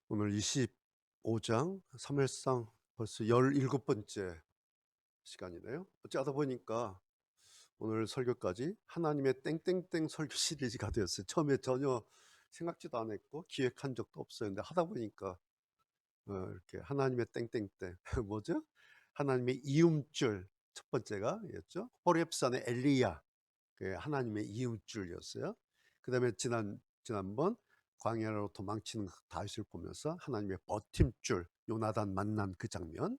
오늘 25장 사무엘상 벌써 17번째 시간이네요. 어찌하다 보니까 오늘 설교까지 하나님의 땡땡땡 설교 시리즈가 되었어요. 처음에 전혀 생각지도 않았고 기획한 적도 없었는데 하다 보니까 이렇게 하나님의 땡땡땡 뭐죠? 하나님의 이음줄 첫 번째가 였죠. 호렙산의 엘리야, 하나님의 이음줄이었어요. 그 다음에 지난번 광야로 도망치는 다윗을 보면서 하나님의 버팀줄, 요나단 만난 그 장면.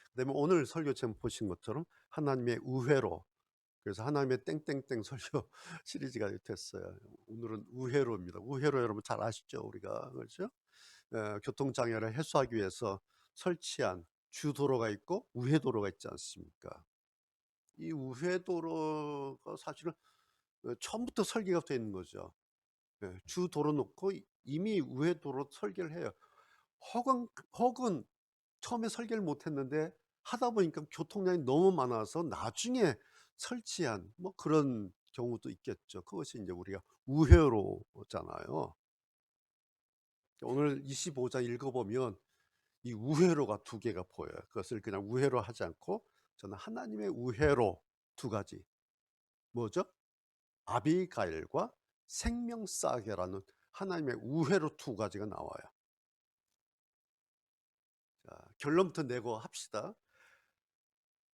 그 다음에 오늘 설교 제목 보신 것처럼 하나님의 우회로, 그래서 하나님의 땡땡땡 설교 시리즈가 됐어요. 오늘은 우회로입니다. 우회로 여러분 잘 아시죠? 우리가 그렇죠? 교통장애를 해소하기 위해서 설치한 주도로가 있고 우회도로가 있지 않습니까? 이 우회도로가 사실은 처음부터 설계가 돼 있는 거죠. 주도로 놓고 이미 우회도로 설계를 해요. 혹은 처음에 설계를 못했는데 하다 보니까 교통량이 너무 많아서 나중에 설치한 뭐 그런 경우도 있겠죠. 그것이 이제 우리가 우회로잖아요. 오늘 25장 읽어보면 이 우회로가 두 개가 보여요. 그것을 그냥 우회로 하지 않고 저는 하나님의 우회로 두 가지, 뭐죠? 아비가일과 생명싸개라는 하나님의 우회로 두 가지가 나와요. 자, 결론부터 내고 합시다.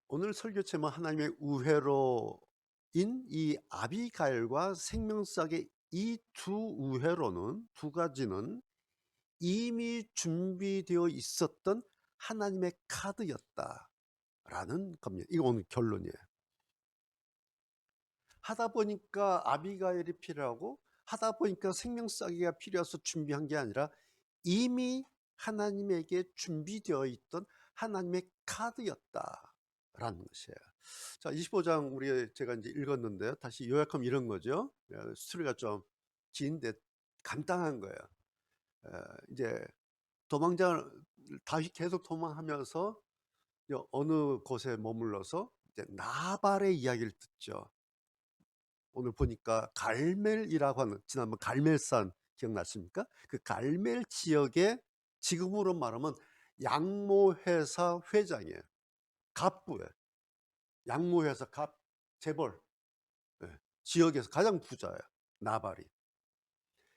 오늘 설교 제목 하나님의 우회로인 이 아비가일과 생명싸개, 이 두 우회로는, 두 가지는 이미 준비되어 있었던 하나님의 카드였다라는 겁니다. 이거 오늘 결론이에요. 하다 보니까 아비가일이 필요하고 하다 보니까 생명싸개가 필요해서 준비한 게 아니라 이미 하나님에게 준비되어 있던 하나님의 카드였다라는 것이에요. 자, 25장 제가 이제 읽었는데 다시 요약하면 이런 거죠. 스토리가 좀 긴데 간단한 거예요. 이제 다시 계속 도망하면서 어느 곳에 머물러서 이제 나발의 이야기를 듣죠. 오늘 보니까 갈멜이라고 하는, 지난번 갈멜산 기억나십니까? 그 갈멜 지역의, 지금으로 말하면 양모회사 회장이에요. 갑부예요. 양모회사 재벌, 지역에서 가장 부자예요, 나발이.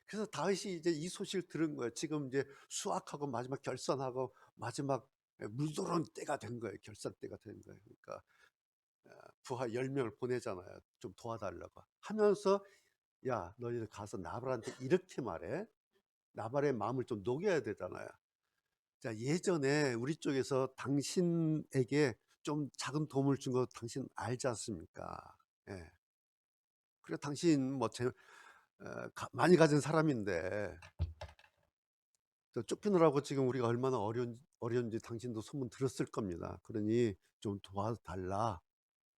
그래서 다윗이 이제 이 소식을 들은 거예요. 지금 이제 수확하고 마지막 결산하고 마지막 물들어온 때가 된 거예요. 결산 때가 된 거예요. 그러니까 부하 10명을 보내잖아요. 좀 도와달라고 하면서, 야, 너희들 가서 나발한테 이렇게 말해. 나발의 마음을 좀 녹여야 되잖아요. 자, 예전에 우리 쪽에서 당신에게 좀 작은 도움을 준 거 당신 알지 않습니까? 예. 그래, 당신 뭐 많이 가진 사람인데 쫓기느라고 지금 우리가 얼마나 어려운지 당신도 소문 들었을 겁니다. 그러니 좀 도와달라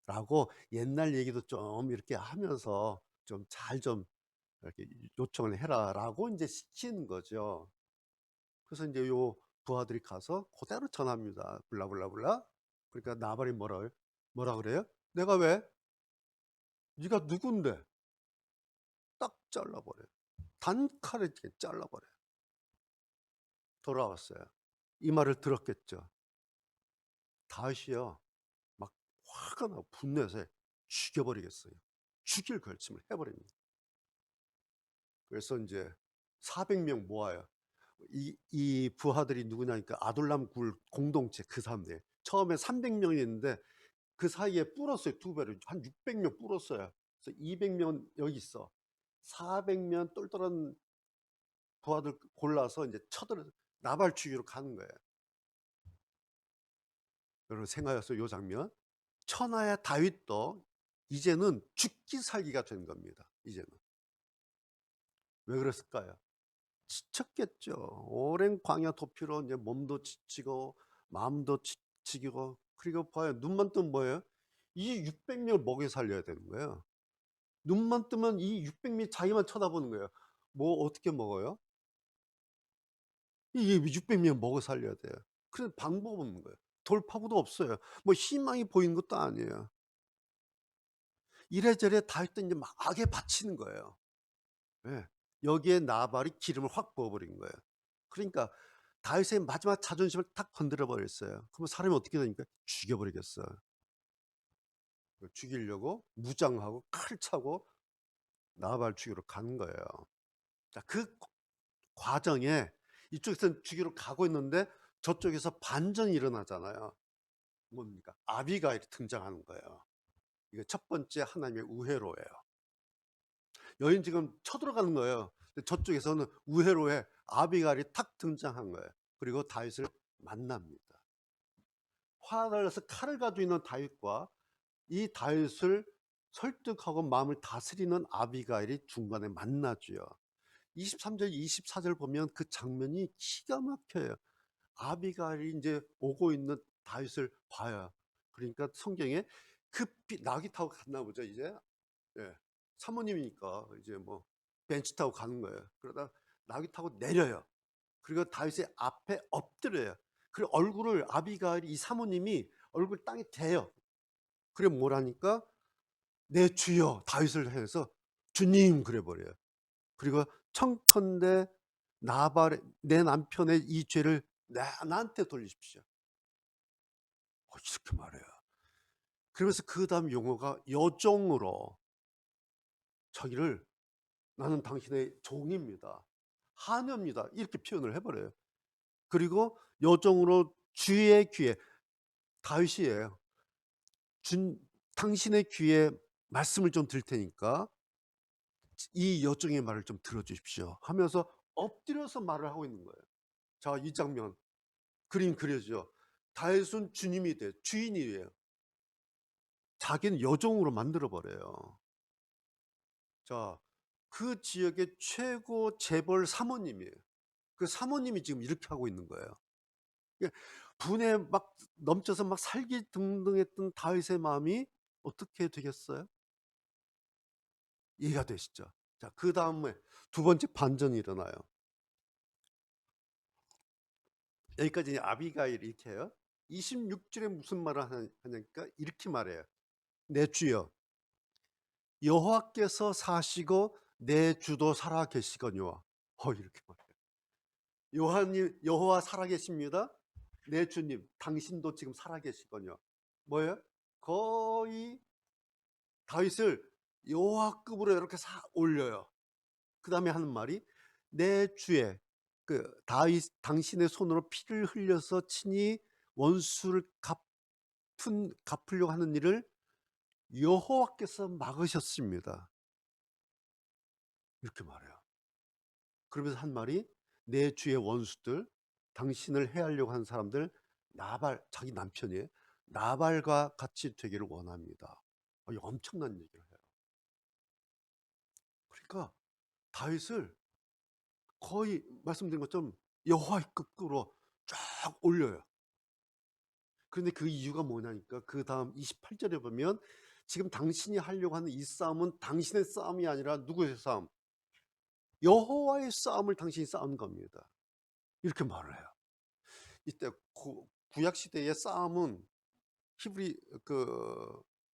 라고 옛날 얘기도 좀 이렇게 하면서 좀 이렇게 요청을 해라 라고 이제 시키는 거죠. 그래서 이제 요 부하들이 가서 그대로 전합니다. 블라블라블라. 그러니까 나발이 뭐라 그래요? 내가 왜? 네가 누군데? 딱 잘라버려요. 단칼에 이렇게 잘라버려요. 돌아왔어요. 이 말을 들었겠죠. 다윗이요, 막 화가 나고 분내서 죽여버리겠어요. 죽일 결심을 해버립니다. 그래서 이제 400명 모아요. 이 부하들이 누구냐니까 아둘람 굴 공동체, 그 사람들. 처음에 300명이 있는데 그 사이에 불었어요. 두 배로 한 600명 불었어요. 그래서 200명 여기 있어. 400명 똘똘한 부하들 골라서 이제 나발치기로 가는 거예요. 여러분 생각하셨어요? 요 장면. 천하의 다윗도 이제는 죽기 살기가 된 겁니다. 이제는. 왜 그랬을까요? 지쳤겠죠. 오랜 광야 도피로 이제 몸도 지치고 마음도 지치고, 그리고 봐요. 눈만 뜨면 뭐예요? 이 600명을 먹여 살려야 되는 거예요. 눈만 뜨면 이 600명이 자기만 쳐다보는 거예요. 뭐 어떻게 먹어요? 이 600명 먹여 살려야 돼요. 그래서 방법 없는 거예요. 돌파구도 없어요. 뭐 희망이 보이는 것도 아니에요. 이래저래 다윗도 이제 막 악에 바치는 거예요. 네. 여기에 나발이 기름을 확 부어버린 거예요. 그러니까 다윗의 마지막 자존심을 탁 건드려 버렸어요. 그러면 사람이 어떻게 되니까 죽여버리겠어요. 죽이려고 무장하고 칼 차고 나발 죽이러 가는 거예요. 자, 그 과정에 이쪽에서는 죽이러 가고 있는데 저쪽에서 반전이 일어나잖아요. 뭡니까? 아비가일이 등장하는 거예요. 이게 첫 번째 하나님의 우회로예요. 여인 지금 쳐들어가는 거예요. 근데 저쪽에서는 우회로에 아비가일이 탁 등장한 거예요. 그리고 다윗을 만납니다. 화를 내서 칼을 가지고 있는 다윗과 이 다윗을 설득하고 마음을 다스리는 아비가일이 중간에 만나줘요. 23절, 24절 보면 그 장면이 기가 막혀요. 아비가일이 이제 오고 있는 다윗을 봐요. 그러니까 성경에 급히 낙이 타고 갔나 보죠, 이제. 예. 사모님이니까 이제 뭐 벤치 타고 가는 거예요. 그러다 낙이 타고 내려요. 그리고 다윗의 앞에 엎드려요. 그리고 얼굴을 아비가일이 이 사모님이 얼굴 땅에 대요. 그래 뭐라니까 내 주여 다윗을 해서 주님 그래 버려요. 그리고 청컨대 나발 내 남편의 이 죄를 나한테 돌리십시오. 이렇게 말해요. 그러면서 그 다음 용어가 여종으로 자기를 나는 당신의 종입니다. 하녀입니다. 이렇게 표현을 해버려요. 그리고 여종으로 주의 귀에 다윗이에요. 당신의 귀에 말씀을 좀 들 테니까 이 여종의 말을 좀 들어주십시오 하면서 엎드려서 말을 하고 있는 거예요. 자, 이 장면 그림 그려져. 다윗은 주님이 돼 주인이에요. 자기는 여종으로 만들어버려요. 자, 그 지역의 최고 재벌 사모님이에요. 그 사모님이 지금 이렇게 하고 있는 거예요. 분에 막 넘쳐서 막 살기 등등했던 다윗의 마음이 어떻게 되겠어요? 이해가 되시죠? 자, 그 다음에 두 번째 반전이 일어나요. 여기까지 아비가일 이렇게 해요. 26절에 무슨 말을 하냐니까 이렇게 말해요. 내 주여 여호와께서 사시고 내 주도 살아 계시거니와. 이렇게 말해요. 여호와 살아 계십니다. 내 주님 당신도 지금 살아 계시거니와. 뭐예요? 거의 다윗을 여호와급으로 이렇게 올려요. 그 다음에 하는 말이 내 주의 그 다윗 당신의 손으로 피를 흘려서 친히 원수를 갚으려고 하는 일을 여호와께서 막으셨습니다. 이렇게 말해요. 그러면서 한 말이 내 주의 원수들 당신을 해하려고 하는 사람들 나발 자기 남편이에요. 나발과 같이 되기를 원합니다. 엄청난 얘기를 해요. 그러니까 다윗을 거의 말씀드린 것처럼 여호와의 급으로 쫙 올려요. 그런데 그 이유가 뭐냐니까 그 다음 28절에 보면 지금 당신이 하려고 하는 이 싸움은 당신의 싸움이 아니라 누구의 싸움? 여호와의 싸움을 당신이 싸운 겁니다. 이렇게 말을 해요. 이때 구약 시대의 싸움은 히브리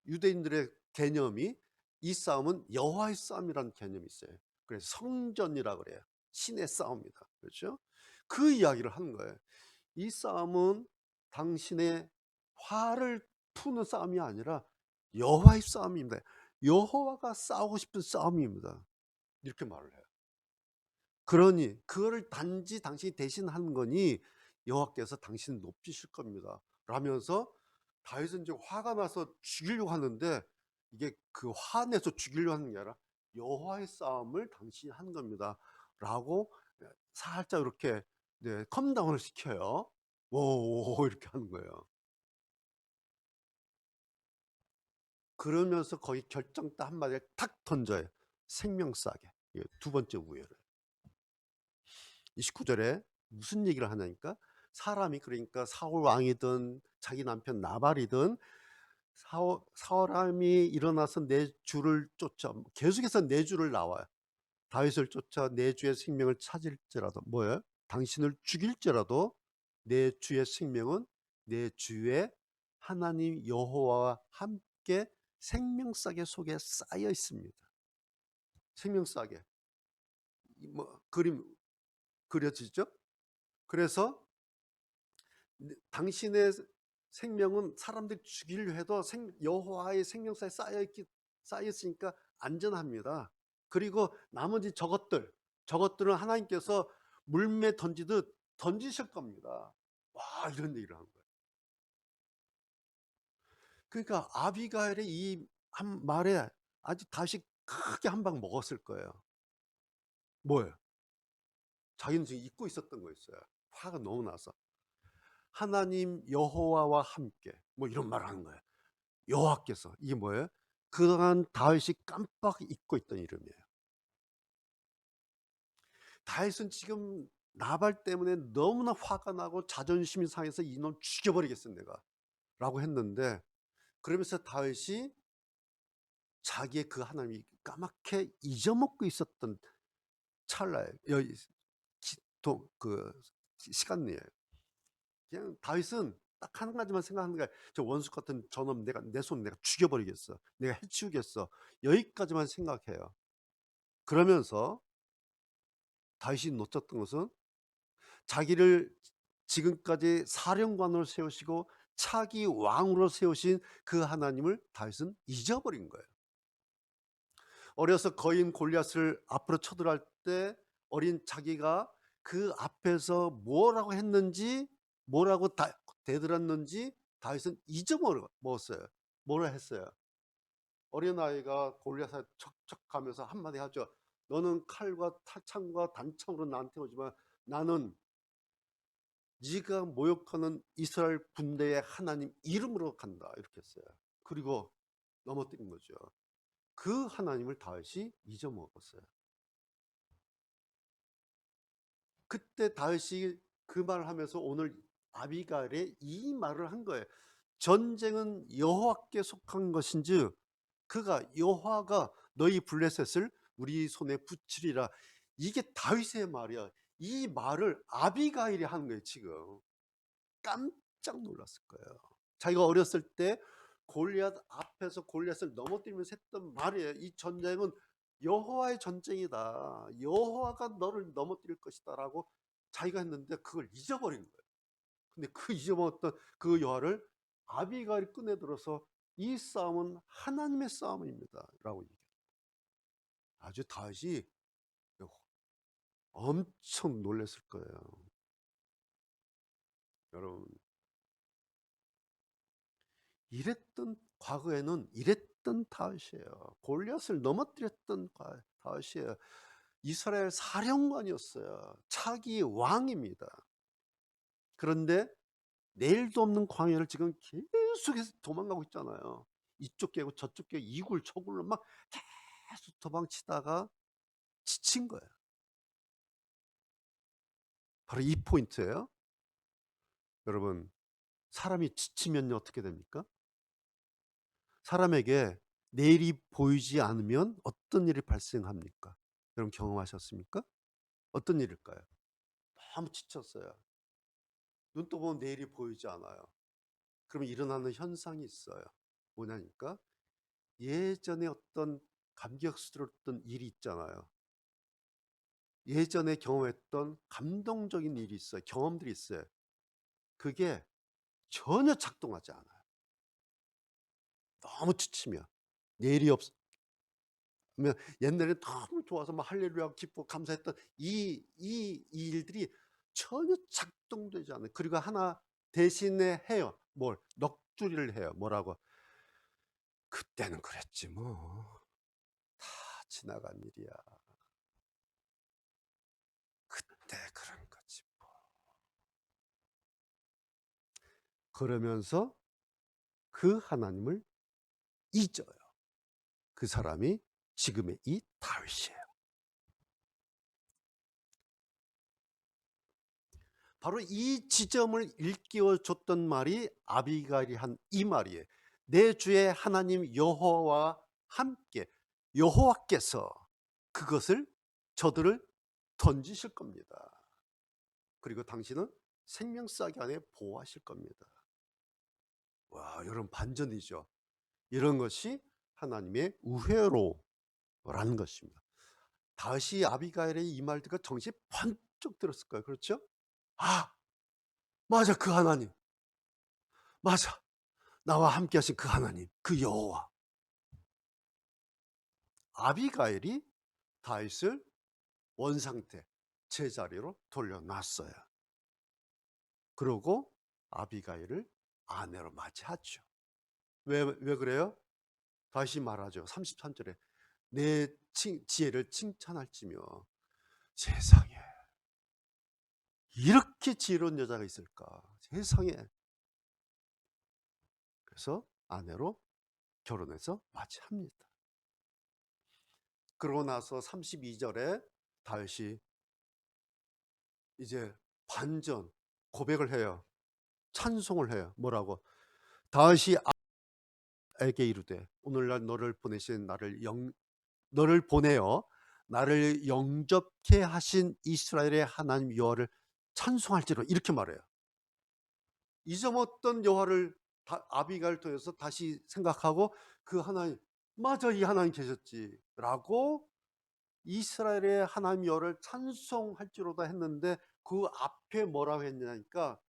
유대인들의 개념이 이 싸움은 여호와의 싸움이라는 개념이 있어요. 그래서 성전이라 그래요. 신의 싸움이다. 그렇죠? 그 이야기를 하는 거예요. 이 싸움은 당신의 화를 푸는 싸움이 아니라 여호와의 싸움입니다. 여호와가 싸우고 싶은 싸움입니다. 이렇게 말을 해요. 그러니 그거를 단지 당신이 대신하는 거니 여호와께서 당신을 높이실 겁니다. 라면서 다윗은 이제 화가 나서 죽이려고 하는데 이게 그 화내서 죽이려고 하는 게 아니라 여호와의 싸움을 당신이 하는 겁니다. 라고 살짝 이렇게 컴다운을 시켜요. 오 이렇게 하는 거예요. 그러면서 거기 결정타 한마디를 탁 던져요. 생명싸게. 두 번째 우열을. 29절에 무슨 얘기를 하냐니까 사람이 그러니까 사울 왕이든 자기 남편 나발이든 사람이 일어나서 내 주를 쫓아 계속해서 내 주를 나와요. 다윗을 쫓아 내 주의 생명을 찾을지라도 뭐예요? 당신을 죽일지라도 내 주의 생명은 내 주의 하나님 여호와와 함께 생명싸개 속에 쌓여 있습니다. 생명싸개 뭐 그림 그려지죠? 그래서 당신의 생명은 사람들이 죽이려 해도 여호와의 생명사에 쌓여 있으니까 안전합니다. 그리고 나머지 저것들은 하나님께서 물매 던지듯 던지실 겁니다. 와, 이런 얘기를 하는 거예요. 그러니까 아비가일의 이 한 말에 아주 다시 크게 한 방 먹었을 거예요. 뭐예요? 자기는 지금 잊고 있었던 거였어요. 화가 너무 나서. 하나님 여호와와 함께 뭐 이런 말을 하는 거예요. 여호와께서, 이게 뭐예요? 그동안 다윗이 깜빡 잊고 있던 이름이에요. 다윗은 지금 나발 때문에 너무나 화가 나고 자존심이 상해서 이놈 죽여버리겠어 내가 라고 했는데, 그러면서 다윗이 자기의 그 하나님이 까맣게 잊어먹고 있었던 찰나에 그 시간이에요. 그냥 다윗은 딱 한 가지만 생각하는 거야. 저 원수 같은 저놈 내 손 내가 죽여버리겠어. 내가 해치우겠어. 여기까지만 생각해요. 그러면서 다윗이 놓쳤던 것은 자기를 지금까지 사령관으로 세우시고 차기 왕으로 세우신 그 하나님을 다윗은 잊어버린 거예요. 어려서 거인 골리앗을 앞으로 쳐들어갈 때 어린 자기가 그 앞에서 뭐라고 했는지, 뭐라고 대들었는지 다윗은 잊어먹었어요. 뭐라 했어요? 어린아이가 골리앗에 척척하면서 한마디 하죠. 너는 칼과 창과 단창으로 나한테 오지만 나는 네가 모욕하는 이스라엘 군대의 하나님 이름으로 간다, 이렇게 했어요. 그리고 넘어뜨린 거죠. 그 하나님을 다윗이 잊어먹었어요. 그때 다윗이 그 말을 하면서 오늘 아비가일의 이 말을 한 거예요. 전쟁은 여호와께 속한 것인즉 그가 여호와가 너희 블레셋을 우리 손에 붙이리라. 이게 다윗의 말이야. 이 말을 아비가일이 하는 거예요. 지금 깜짝 놀랐을 거예요. 자기가 어렸을 때 골리앗 앞에서 골리앗을 넘어뜨리면서 했던 말이에요. 이 전쟁은 여호와의 전쟁이다. 여호와가 너를 넘어뜨릴 것이다 라고 자기가 했는데 그걸 잊어버린 거예요. 근데 그 잊어먹었던 그 여호와를 아비가일이 꺼내들어서 이 싸움은 하나님의 싸움입니다 라고 얘기해요. 아주 다윗이 엄청 놀랐을 거예요. 여러분, 과거에는 이랬던 다윗이에요. 골리앗을 넘어뜨렸던 다윗이에요. 이스라엘 사령관이었어요. 차기 왕입니다. 그런데 내일도 없는 광야를 지금 계속해서 도망가고 있잖아요. 이쪽 깨고 저쪽 깨고 이굴 저굴로 막 계속 도망치다가 지친 거예요. 바로 이 포인트예요. 여러분, 사람이 지치면 어떻게 됩니까? 사람에게 내일이 보이지 않으면 어떤 일이 발생합니까? 여러분 경험하셨습니까? 어떤 일일까요? 너무 지쳤어요. 눈 떠보면 내일이 보이지 않아요. 그러면 일어나는 현상이 있어요. 뭐냐니까? 예전에 어떤 감격스러웠던 일이 있잖아요. 예전에 경험했던 감동적인 일이 있어요. 경험들이 있어요. 그게 전혀 작동하지 않아요. 너무 지치면. 내일이 없으면 옛날에 너무 좋아서 막 할렐루야 기쁘고 감사했던 이 일들이 전혀 작동되지 않아요. 그리고 하나 대신에 해요. 뭘? 넋두리를 해요. 뭐라고? 그때는 그랬지 뭐. 다 지나간 일이야. 그때 그런 거지 뭐. 그러면서 그 하나님을 잊어요. 그 사람이 지금의 이 다윗이에요. 바로 이 지점을 일깨워 줬던 말이 아비가일이 한 이 말이에요. 내 주의 하나님 여호와와 함께, 여호와께서 그것을 저들을 던지실 겁니다. 그리고 당신은 생명싸기 안에 보호하실 겁니다. 와, 여러분 반전이죠. 이런 것이 하나님의 우회로라는 것입니다. 다시 아비가일의 이 말 듣고 정신이 번쩍 들었을 거예요. 그렇죠? 아, 맞아, 그 하나님. 맞아. 나와 함께 하신 그 하나님, 그 여호와. 아비가일이 다윗을 원상태 제자리로 돌려놨어요. 그러고 아비가일을 아내로 맞이하죠. 왜 그래요? 다시 말하죠. 33절에 내 지혜를 칭찬할지며. 세상에 이렇게 지혜로운 여자가 있을까? 세상에. 그래서 아내로 결혼해서 맞이합니다. 그러고 나서 32절에 다윗이 이제 반전 고백을 해요. 찬송을 해요. 뭐라고? 다윗이 에게 이르되 오늘날 너를 보내어 나를 영접케 하신 이스라엘의 하나님 여호와를 찬송할지로, 이렇게 말해요. 잊어먹던 여호와를 아비가를 통해서 다시 생각하고 그 하나님, 맞아, 이 하나님 계셨지라고 이스라엘의 하나님 여호와를 찬송할지로다 했는데 그 앞에 뭐라고 했냐니까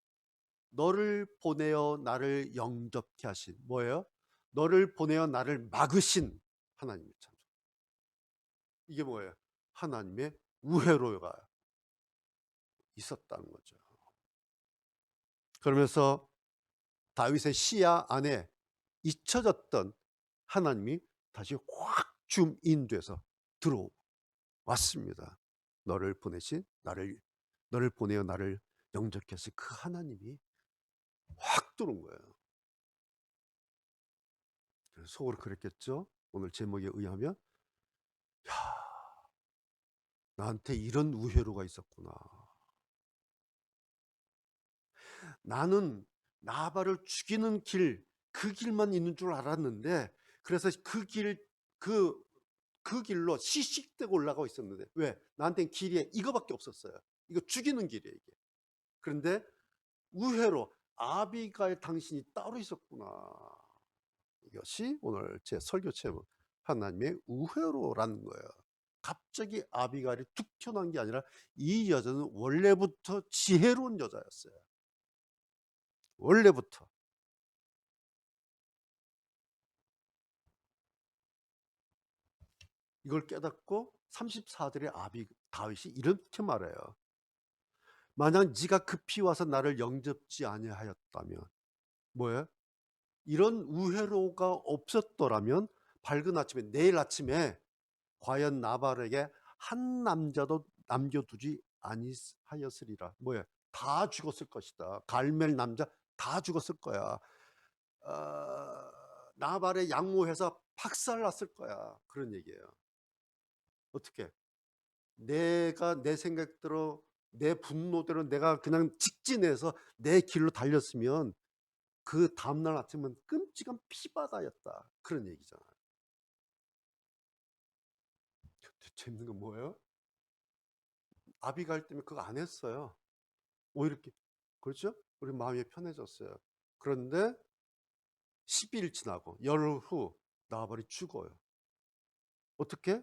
너를 보내어 나를 영접케 하신, 뭐예요? 너를 보내어 나를 막으신 하나님의 찬송. 이게 뭐예요? 하나님의 우회로가 있었다는 거죠. 그러면서 다윗의 시야 안에 잊혀졌던 하나님이 다시 확 줌인돼서 들어왔습니다. 너를 보내어 나를 영접케 하신 그 하나님이 확 들어온 거예요. 속으로 그랬겠죠. 오늘 제목에 의하면, 야, 나한테 이런 우회로가 있었구나. 나는 나발을 죽이는 그 길만 있는 줄 알았는데, 그래서 그 길로 시식되고 올라가고 있었는데, 왜? 나한테는 길이 이거밖에 없었어요. 이거 죽이는 길이에요, 이게. 그런데 우회로 아비가의 당신이 따로 있었구나. 이것이 오늘 제 설교 제목, 하나님의 우회로라는 거예요. 갑자기 아비가일이 툭 튀어나온 게 아니라 이 여자는 원래부터 지혜로운 여자였어요. 원래부터. 이걸 깨닫고 34절에 다윗이 이렇게 말해요. 만약 네가 급히 와서 나를 영접지 아니하였다면, 뭐예요? 이런 우회로가 없었더라면 밝은 아침에, 내일 아침에 과연 나발에게 한 남자도 남겨두지 아니하였으리라. 뭐예요? 다 죽었을 것이다. 갈멜 남자 다 죽었을 거야. 나발의 양모해서 박살났을 거야. 그런 얘기예요. 어떻게? 내가 내 생각대로, 내 분노대로 내가 그냥 직진해서 내 길로 달렸으면 그 다음날 아침은 끔찍한 피바다였다. 그런 얘기잖아요. 재밌는 건 뭐예요? 아비가일 때문에 그거 안 했어요. 오히려 이렇게, 그렇죠? 우리 마음이 편해졌어요. 그런데 10일 지나고 열흘 후 나발이 죽어요. 어떻게?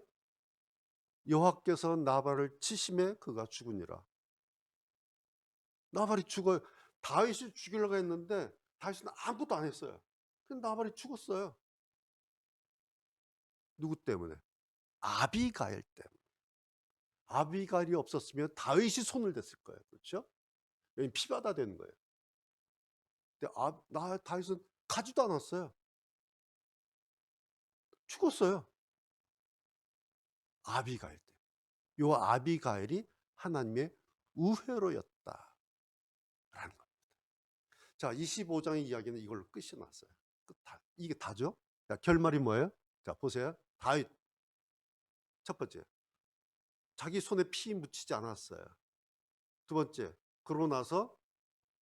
여호와께서 나발을 치심에 그가 죽으니라. 나발이 죽어요. 다윗을 죽이려고 했는데 다윗은 아무것도 안 했어요. 근데 나발이 죽었어요. 누구 때문에? 아비가일 때문에. 아비가일이 없었으면 다윗이 손을 댔을 거예요. 그렇죠? 여기 피바다 되는 거예요. 근데 다윗은 가지도 않았어요. 죽었어요. 아비가일 때. 요 아비가일이 하나님의 우회로였다라는 겁니다. 자, 25장의 이야기는 이걸로 끝이 났어요. 이게 다죠? 자, 결말이 뭐예요? 자, 보세요. 다윗 첫 번째, 자기 손에 피 묻히지 않았어요. 두 번째, 그러고 나서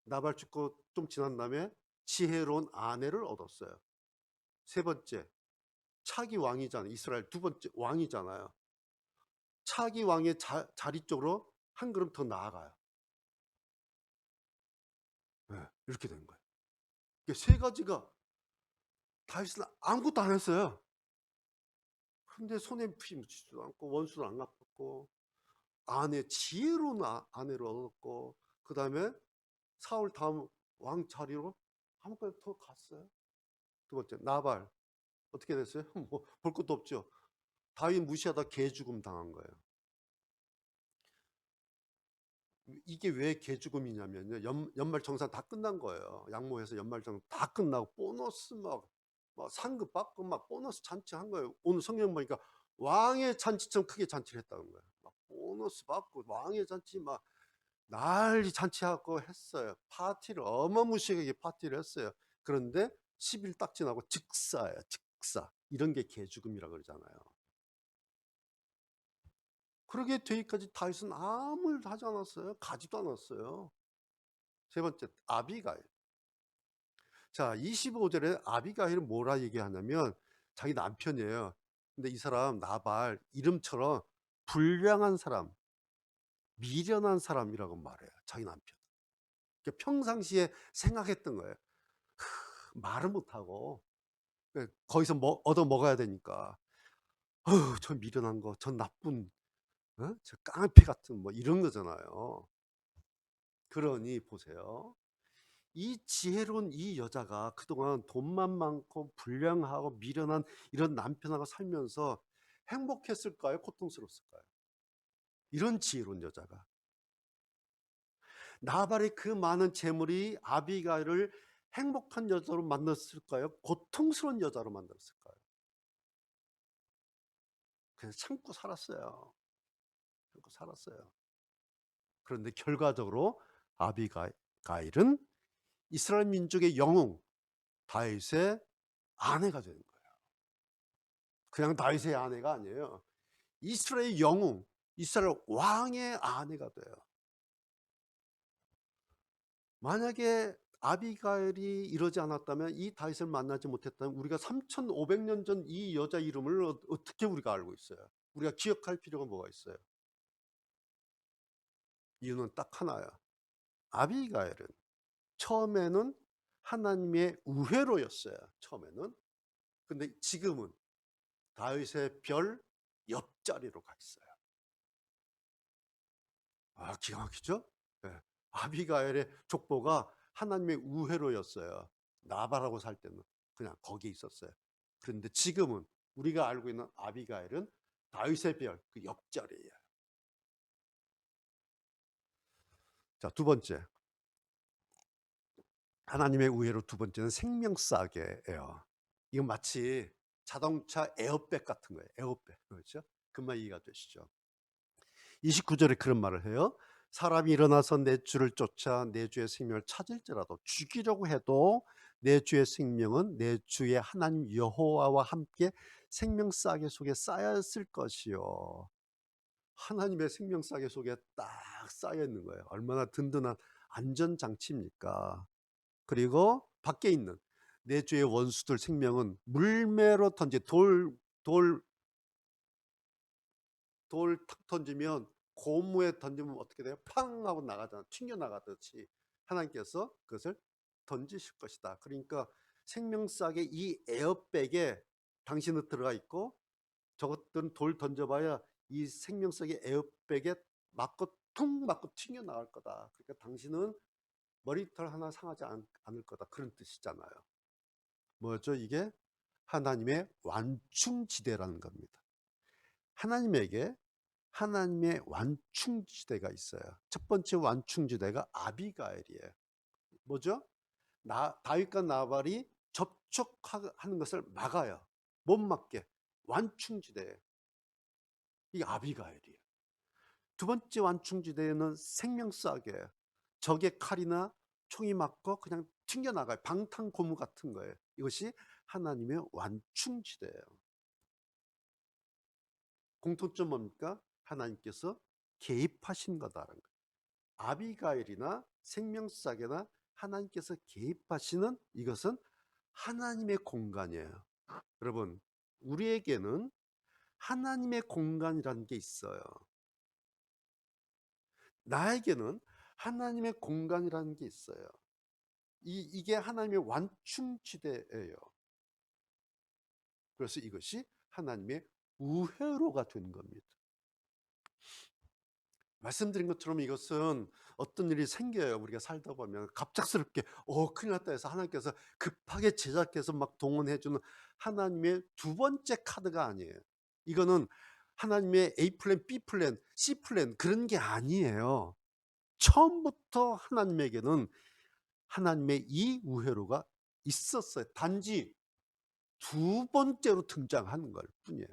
나발 죽고 좀 지난 다음에 지혜로운 아내를 얻었어요. 세 번째, 차기 왕이잖아요. 이스라엘 두 번째 왕이잖아요. 차기 왕의 자리 쪽으로 한 걸음 더 나아가요. 네, 이렇게 된 거예요. 세 가지가, 다윗은 아무것도 안 했어요. 근데 손에 피 묻히지도 않고 원수도 안 갚았고 지혜로운 아내를 얻었고 그 다음에 사울 다음 왕 자리로 한 번 더 갔어요. 두 번째 나발 어떻게 됐어요? 뭐 볼 것도 없죠. 다윗 무시하다 개죽음 당한 거예요. 이게 왜 개죽음이냐면요. 연말 정산 다 끝난 거예요. 양모해서 연말 정산 다 끝나고 보너스 막 상급 받고 막 보너스 잔치한 거예요. 오늘 성경 보니까 왕의 잔치처럼 크게 잔치를 했다는 거예요. 막 보너스 받고 왕의 잔치 막 난리 잔치하고 했어요. 파티를 어마무시하게 파티를 했어요. 그런데 10일 딱 지나고 즉사예요. 즉사. 이런 게 개죽음이라 그러잖아요. 그러게 되기까지 다윗은 아무 일도 하지 않았어요. 가지도 않았어요. 세 번째 아비가일. 자 25절에 아비가일은 뭐라 얘기하냐면 자기 남편이에요. 근데 이 사람 나발 이름처럼 불량한 사람, 미련한 사람이라고 말해요. 자기 남편. 그러니까 평상시에 생각했던 거예요. 말을 못하고 거기서 얻어 먹어야 되니까 저 미련한 거, 저 나쁜 저 깡패 같은 뭐 이런 거잖아요. 그러니 보세요. 이 지혜로운 이 여자가 그동안 돈만 많고 불량하고 미련한 이런 남편하고 살면서 행복했을까요? 고통스러웠을까요? 이런 지혜로운 여자가 나발의 그 많은 재물이 아비가일을 행복한 여자로 만들었을까요? 고통스러운 여자로 만들었을까요? 그냥 참고 살았어요. 참고 살았어요. 그런데 결과적으로 아비가일은 이스라엘 민족의 영웅 다윗의 아내가 되는 거예요. 그냥 다윗의 아내가 아니에요. 이스라엘 영웅, 이스라엘 왕의 아내가 돼요. 만약에 아비가일이 이러지 않았다면 이 다윗을 만나지 못했다면 우리가 3500년 전 이 여자 이름을 어떻게 우리가 알고 있어요? 우리가 기억할 필요가 뭐가 있어요? 이유는 딱 하나야. 아비가일은 처음에는 하나님의 우회로였어요. 처음에는. 근데 지금은 다윗의 별 옆자리로 가 있어요. 아, 기가 막히죠? 네. 아비가일의 족보가 하나님의 우회로였어요. 나발하고 살 때는 그냥 거기에 있었어요. 그런데 지금은 우리가 알고 있는 아비가일은 다윗의 별 그 옆자리예요. 자, 두 번째. 하나님의 우회로 두 번째는 생명싸개예요. 이건 마치 자동차 에어백 같은 거예요. 에어백. 그렇죠? 금방 이해가 되시죠? 29절에 그런 말을 해요. 사람이 일어나서 내 주를 쫓아 내 주의 생명을 찾을지라도 죽이려고 해도 내 주의 생명은 내 주의 하나님 여호와와 함께 생명싸개 속에 쌓였을 것이요. 하나님의 생명싸개 속에 딱 쌓여 있는 거예요. 얼마나 든든한 안전장치입니까? 그리고 밖에 있는 내 주의 원수들 생명은 물매로 던지 돌 탁 던지면 고무에 던지면 어떻게 돼요? 팡 하고 나가잖아. 튕겨 나가듯이 하나님께서 그것을 던지실 것이다. 그러니까 생명싸개 이 에어백에 당신은 들어가 있고 저것들은 돌 던져봐야 이 생명싸개 에어백에 맞고 퉁 맞고 튕겨 나갈 거다. 그러니까 당신은 머리털 하나 상하지 않을 거다. 그런 뜻이잖아요. 뭐죠 이게? 하나님의 완충지대라는 겁니다. 하나님에게 하나님의 완충지대가 있어요. 첫 번째 완충지대가 아비가일이에요. 뭐죠? 다윗과 나발이 접촉하는 것을 막아요. 못 막게. 완충지대예요. 이게 아비가일이에요. 두 번째 완충지대는 생명싸개예요. 적의 칼이나 총이 맞고 그냥 튕겨나가요. 방탄고무 같은 거예요. 이것이 하나님의 완충지대예요. 공통점 뭡니까? 하나님께서 개입하신 거다라는 거예요. 아비가일이나 생명싸개나 하나님께서 개입하시는 이것은 하나님의 공간이에요. 여러분, 우리에게는 하나님의 공간이라는 게 있어요. 나에게는 하나님의 공간이라는 게 있어요. 이게 하나님의 완충지대예요. 그래서 이것이 하나님의 우회로가 된 겁니다. 말씀드린 것처럼 이것은 어떤 일이 생겨요. 우리가 살다 보면 갑작스럽게 큰일 났다 해서 하나님께서 급하게 제작해서 막 동원해 주는 하나님의 두 번째 카드가 아니에요. 이거는 하나님의 A 플랜, B 플랜, C 플랜 그런 게 아니에요. 처음부터 하나님에게는 하나님의 이 우회로가 있었어요. 단지 두 번째로 등장하는 걸 뿐이에요.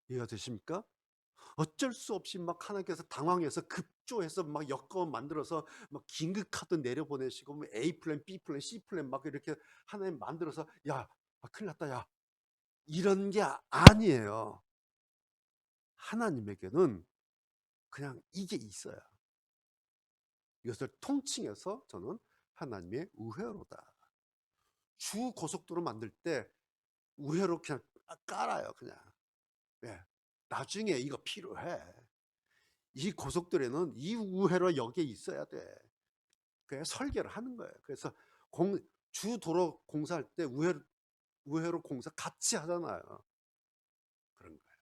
이해가 되십니까? 어쩔 수 없이 막 하나님께서 당황해서 급조해서 막 여건 만들어서 막 긴급 카드 내려보내시고 뭐 A 플랜, B 플랜, C 플랜 막 이렇게 하나님 만들어서 야, 큰일 났다 야. 이런 게 아니에요. 하나님에게는 그냥 이게 있어요. 이것을 통칭해서 저는 하나님의 우회로다. 주 고속도로 만들 때 우회로 그냥 깔아요, 그냥. 예. 나중에 이거 필요해. 이 고속도로에는 이 우회로 여기에 있어야 돼. 그냥 설계를 하는 거예요. 그래서 주 도로 공사할 때 우회로 공사 같이 하잖아요. 그런 거예요.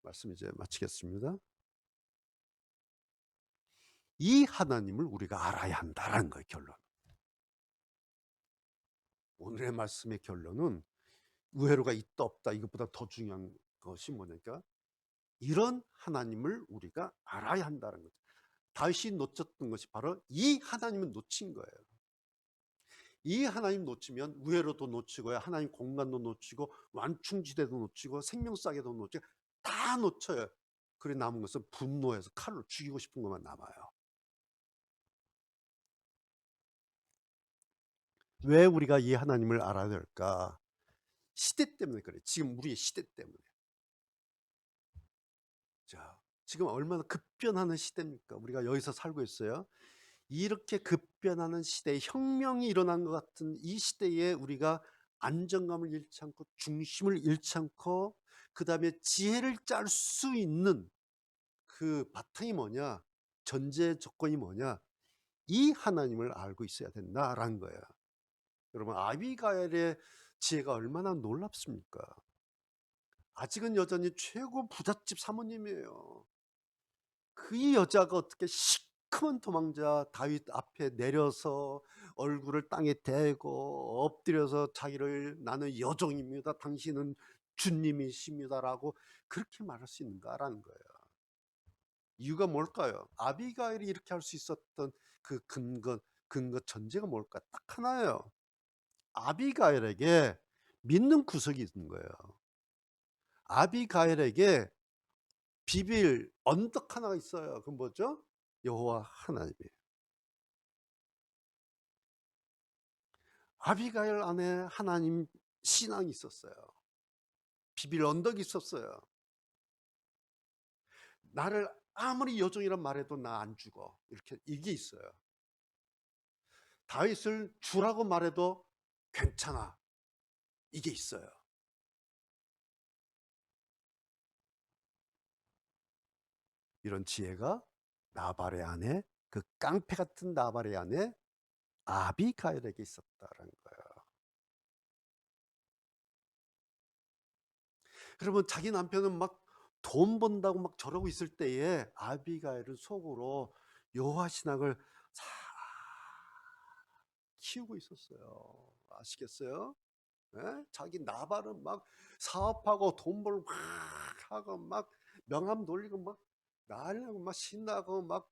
말씀 이제 마치겠습니다. 이 하나님을 우리가 알아야 한다라는 거예요, 결론. 오늘의 말씀의 결론은 우회로가 있다 없다 이것보다 더 중요한 것이 뭐냐니까 이런 하나님을 우리가 알아야 한다는 거죠. 다윗이 놓쳤던 것이 바로 이 하나님을 놓친 거예요. 이 하나님 놓치면 우회로도 놓치고요, 하나님 공간도 놓치고 완충지대도 놓치고 생명싸개도 놓치고 다 놓쳐요. 그래 남은 것은 분노해서 칼로 죽이고 싶은 것만 남아요. 왜 우리가 이 하나님을 알아야 될까? 시대 때문에 그래. 지금 우리의 시대 때문에. 자, 지금 얼마나 급변하는 시대입니까? 우리가 여기서 살고 있어요. 이렇게 급변하는 시대에 혁명이 일어난 것 같은 이 시대에 우리가 안정감을 잃지 않고 중심을 잃지 않고 그 다음에 지혜를 짤 수 있는 그 바탕이 뭐냐, 전제 조건이 뭐냐, 이 하나님을 알고 있어야 된다라는 거예요. 여러분, 아비가엘의 지혜가 얼마나 놀랍습니까? 아직은 여전히 최고 부잣집 사모님이에요. 그 여자가 어떻게 시커먼 도망자 다윗 앞에 내려서 얼굴을 땅에 대고 엎드려서 자기를 나는 여종입니다, 당신은 주님이십니다라고 그렇게 말할 수 있는가라는 거예요. 이유가 뭘까요? 아비가일이 이렇게 할 수 있었던 그 근거 전제가 뭘까? 딱 하나예요. 아비가일에게 믿는 구석이 있는 거예요. 아비가일에게 비빌 언덕 하나가 있어요. 그건 뭐죠? 여호와 하나님이에요. 아비가일 안에 하나님 신앙이 있었어요. 비빌 언덕이 있었어요. 나를 아무리 여종이란 말해도 나 안 죽어. 이렇게 이게 있어요. 다윗을 주라고 말해도 괜찮아. 이게 있어요. 이런 지혜가 나발의 아내, 그 깡패 같은 나발의 아내 아비가일에게 있었다라는 거예요. 그러면 자기 남편은 막 돈 번다고 막 저러고 있을 때에 아비가일은 속으로 여호와 신앙을 싹 키우고 있었어요. 아시겠어요? 예? 자기 나발은 막 사업하고 돈 벌고 막 하고 막 명함 돌리고 막 날리고 막 신나고 막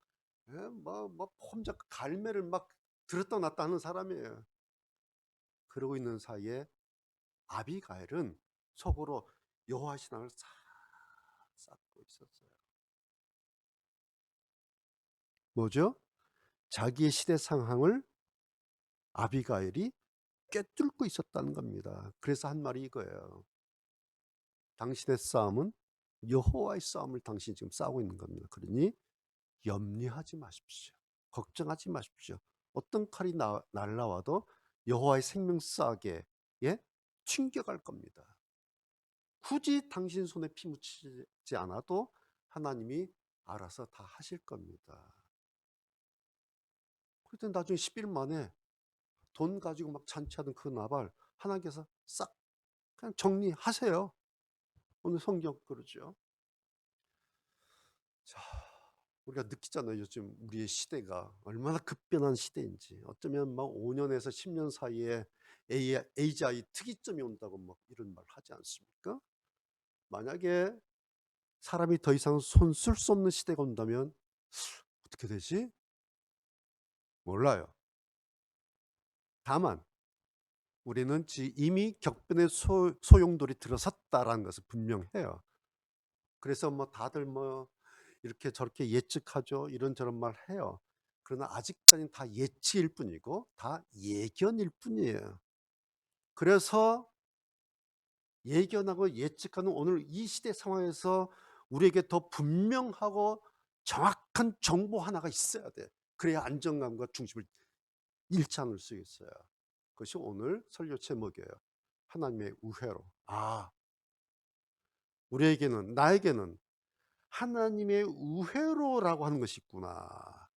예? 뭐 혼자 갈매를 막 들었다 놨다 하는 사람이에요. 그러고 있는 사이에 아비가일은 속으로 여호와 신앙을 싹 쌓고 있었어요. 뭐죠? 자기의 시대 상황을 아비가일이 꿰뚫고 있었다는 겁니다. 그래서 한 말이 이거예요. 당신의 싸움은 여호와의 싸움을 당신이 지금 싸우고 있는 겁니다. 그러니 염려하지 마십시오. 걱정하지 마십시오. 어떤 칼이 날라와도 여호와의 생명싸개에 튕겨갈 겁니다. 굳이 당신 손에 피 묻히지 않아도 하나님이 알아서 다 하실 겁니다. 그때 나중에 10일 만에 돈 가지고 막 잔치하던 그 나발 하나님께서 싹 그냥 정리하세요. 오늘 성경 그러죠. 자, 우리가 느끼잖아요. 요즘 우리의 시대가 얼마나 급변한 시대인지. 어쩌면 막 5년에서 10년 사이에 AGI 특이점이 온다고 막 이런 말 하지 않습니까? 만약에 사람이 더 이상 손 쓸 수 없는 시대가 온다면 어떻게 되지? 몰라요. 다만 우리는 이미 격변의 소용돌이 들어섰다라는 것은 분명해요. 그래서 뭐 다들 뭐 이렇게 저렇게 예측하죠. 이런저런 말 해요. 그러나 아직까지는 다 예측일 뿐이고 다 예견일 뿐이에요. 그래서 예견하고 예측하는 오늘 이 시대 상황에서 우리에게 더 분명하고 정확한 정보 하나가 있어야 돼. 그래야 안정감과 중심을 잃지 않을 수 있어요. 그것이 오늘 설교 제목이에요. 하나님의 우회로. 우리에게는, 나에게는 하나님의 우회로라고 하는 것이 있구나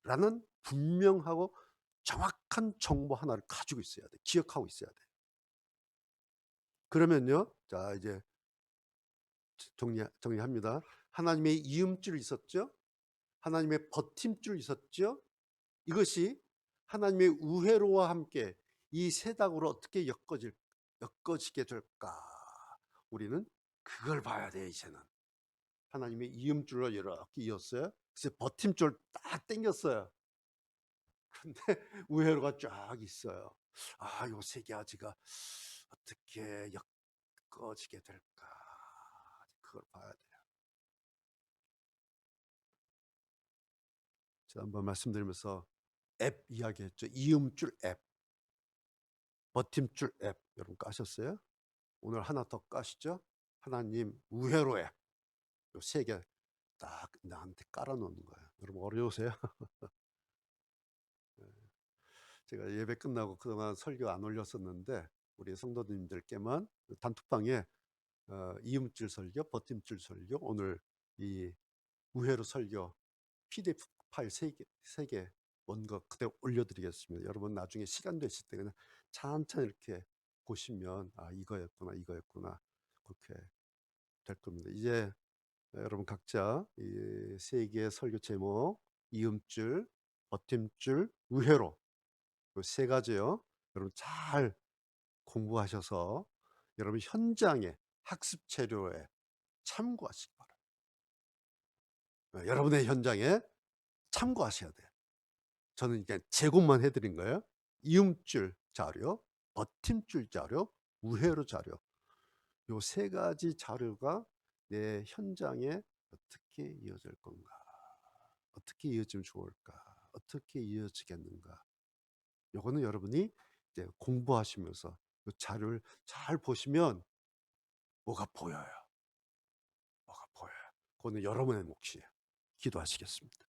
라는 분명하고 정확한 정보 하나를 가지고 있어야 돼. 기억하고 있어야 돼. 그러면요, 자 이제 정리합니다. 하나님의 이음줄 있었죠. 하나님의 버팀줄 있었죠. 이것이 하나님의 우회로와 함께 이 세 단으로 어떻게 엮어지게 될까. 우리는 그걸 봐야 돼. 이제는 하나님의 이음줄로 이렇게 이었어요. 그래서 버팀줄 딱 당겼어요. 근데 우회로가 쫙 있어요. 요 세 가지가 어떻게 엮어지게 될까? 그걸 봐야 돼요. 지난번 말씀드리면서 앱 이야기했죠. 이음줄 앱, 버팀줄 앱 여러분 까셨어요? 오늘 하나 더 까시죠? 하나님 우회로 앱. 요 세 개 딱 나한테 깔아놓는 거예요. 여러분 어려우세요? 제가 예배 끝나고 그동안 설교 안 올렸었는데 우리 성도님들께만 단톡방에 이음줄 설교, 버팀줄 설교, 오늘 이 우회로 설교 PDF 파일 3개 원고 그대로 올려드리겠습니다. 여러분 나중에 시간 되실 때 그냥 찬찬히 이렇게 보시면 이거였구나 그렇게 될 겁니다. 이제 여러분 각자 이 3개의 설교 제목, 이음줄, 버팀줄, 우회로 그 3가지요. 여러분 잘 공부하셔서 여러분 현장의 학습 재료에 참고하시기 바랍니다. 여러분의 현장에 참고하셔야 돼요. 저는 그냥 제공만 해드린 거예요. 이음줄 자료, 버팀줄 자료, 우회로 자료. 요 3가지 자료가 내 현장에 어떻게 이어질 건가? 어떻게 이어지면 좋을까? 어떻게 이어지겠는가? 요거는 여러분이 이제 공부하시면서 그 자료를 잘 보시면 뭐가 보여요. 뭐가 보여요. 그거는 여러분의 몫이에요. 기도하시겠습니다.